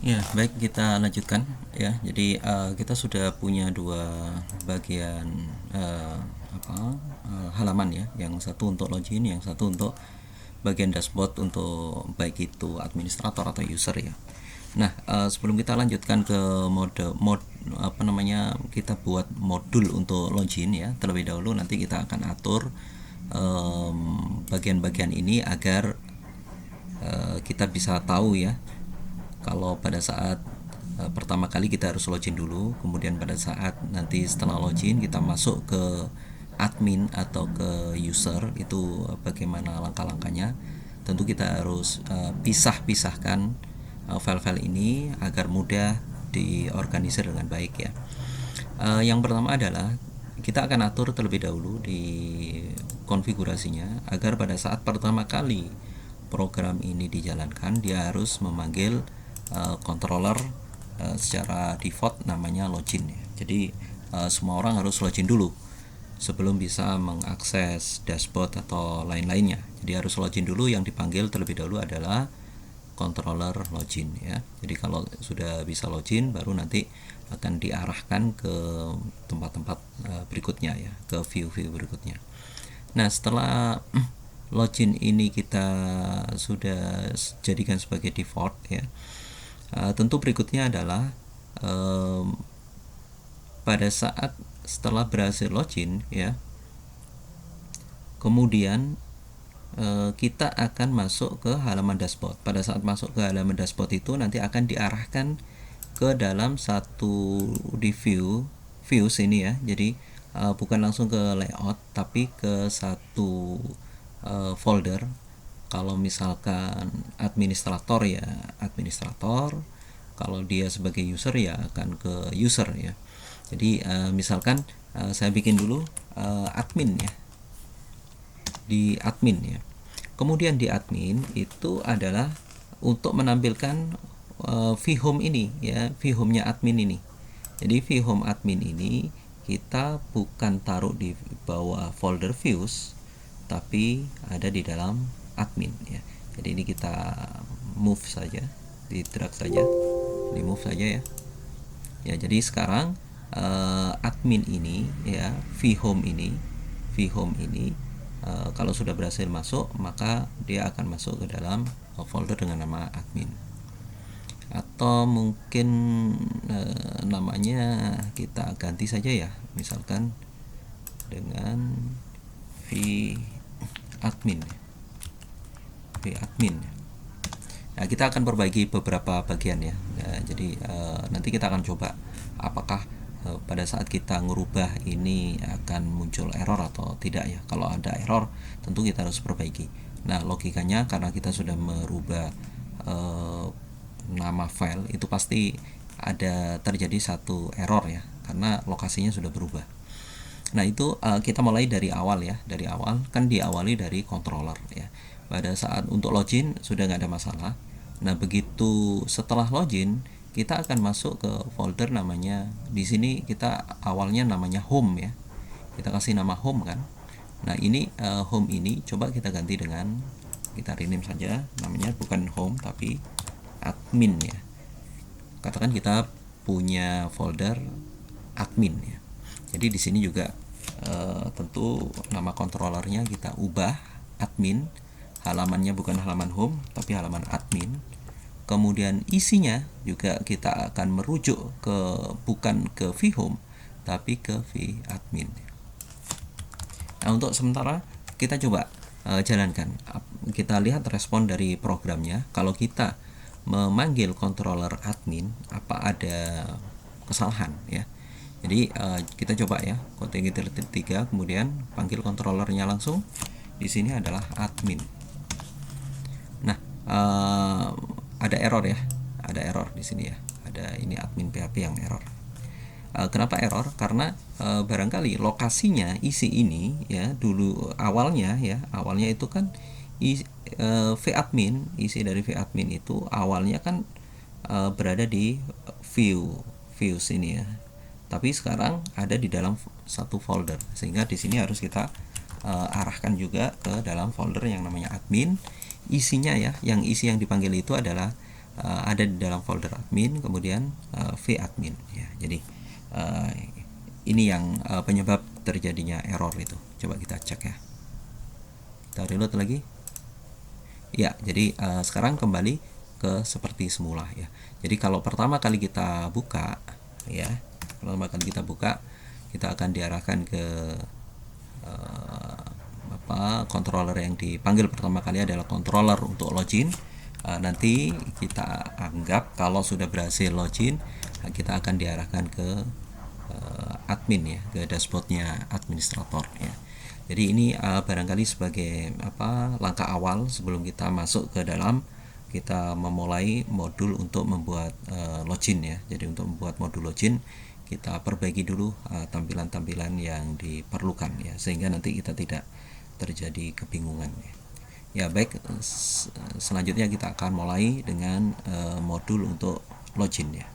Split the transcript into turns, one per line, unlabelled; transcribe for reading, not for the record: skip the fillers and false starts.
Ya, baik kita lanjutkan ya. Jadi kita sudah punya dua bagian eh, halaman ya. Yang satu untuk login, yang satu untuk bagian dashboard untuk baik itu administrator atau user ya. Nah, sebelum kita lanjutkan ke mode apa namanya, kita buat modul untuk login ya. Terlebih dahulu nanti kita akan atur bagian-bagian ini agar kita bisa tahu ya, kalau pada saat pertama kali kita harus login dulu, kemudian pada saat nanti setelah login kita masuk ke admin atau ke user itu bagaimana langkah-langkahnya. Tentu kita harus pisah-pisahkan file-file ini agar mudah diorganisir dengan baik ya. Yang pertama adalah kita akan atur terlebih dahulu di konfigurasinya agar pada saat pertama kali program ini dijalankan dia harus memanggil controller secara default namanya login ya. Jadi semua orang harus login dulu sebelum bisa mengakses dashboard atau lain-lainnya. Jadi harus login dulu, yang dipanggil terlebih dahulu adalah controller login ya. Jadi kalau sudah bisa login baru nanti akan diarahkan ke tempat-tempat berikutnya ya, ke view-view berikutnya. Nah, setelah login ini kita sudah jadikan sebagai default ya, tentu berikutnya adalah pada saat setelah berhasil login ya, kemudian kita akan masuk ke halaman dashboard. Pada saat masuk ke halaman dashboard itu nanti akan diarahkan ke dalam satu di views ini ya. Jadi bukan langsung ke layout tapi ke satu folder. Kalau misalkan administrator ya administrator, kalau dia sebagai user ya akan ke user ya. Jadi misalkan saya bikin dulu admin ya, di admin ya. Kemudian di admin itu adalah untuk menampilkan vhome ini ya, vhome-nya admin ini. Jadi vhome admin ini kita bukan taruh di bawah folder views tapi ada di dalam admin ya. Jadi ini kita move saja, di drag saja, di move saja ya. Ya, jadi sekarang admin ini ya, vhome ini kalau sudah berhasil masuk maka dia akan masuk ke dalam folder dengan nama admin. Atau mungkin namanya kita ganti saja ya, misalkan dengan vadmin. Nah, kita akan perbaiki beberapa bagian ya. Nah, jadi nanti kita akan coba apakah pada saat kita ngerubah ini akan muncul error atau tidak ya. Kalau ada error tentu kita harus perbaiki. Nah, logikanya karena kita sudah merubah nama file itu pasti ada terjadi satu error ya, karena lokasinya sudah berubah. Nah, itu kita mulai dari awal ya. Dari awal kan diawali dari controller ya. Pada saat untuk login sudah nggak ada masalah. Nah, begitu setelah login kita akan masuk ke folder namanya, di sini kita awalnya namanya home ya. Kita kasih nama home kan. Nah, ini home ini coba kita ganti dengan, kita rename saja namanya, bukan home tapi admin ya. Katakan kita punya folder admin ya. Jadi di sini juga tentu nama controllernya kita ubah admin, halamannya bukan halaman home tapi halaman admin. Kemudian isinya juga kita akan merujuk ke, bukan ke vhome tapi ke vadmin. Nah, untuk sementara kita coba jalankan. Kita lihat respon dari programnya. Kalau kita memanggil controller admin, apa ada kesalahan ya. Jadi kita coba ya, Ctrl 3 kemudian panggil controllernya langsung. Di sini adalah admin. Nah, ada error ya, ada error di sini ya. Ada ini admin PHP yang error. Kenapa error? Karena barangkali lokasinya isi ini ya, dulu awalnya ya, awalnya itu kan vadmin, isi dari vadmin itu awalnya kan berada di views ini ya. Tapi sekarang ada di dalam satu folder, sehingga di sini harus kita arahkan juga ke dalam folder yang namanya admin. Isinya ya, yang isi yang dipanggil itu adalah ada di dalam folder admin, kemudian vadmin ya. Jadi ini yang penyebab terjadinya error itu. Coba kita cek ya. Kita reload lagi. Ya, jadi sekarang kembali ke seperti semula ya. Jadi kalau pertama kali kita buka ya, kita akan diarahkan ke controller yang dipanggil pertama kali adalah controller untuk login. Nanti kita anggap kalau sudah berhasil login, kita akan diarahkan ke admin ya, ke dashboardnya administrator ya. Jadi ini barangkali sebagai langkah awal sebelum kita masuk ke dalam, kita memulai modul untuk membuat login ya. Jadi untuk membuat modul login, kita perbaiki dulu tampilan-tampilan yang diperlukan ya, sehingga nanti kita tidak terjadi kebingungan ya. Ya baik, selanjutnya kita akan mulai dengan modul untuk login ya.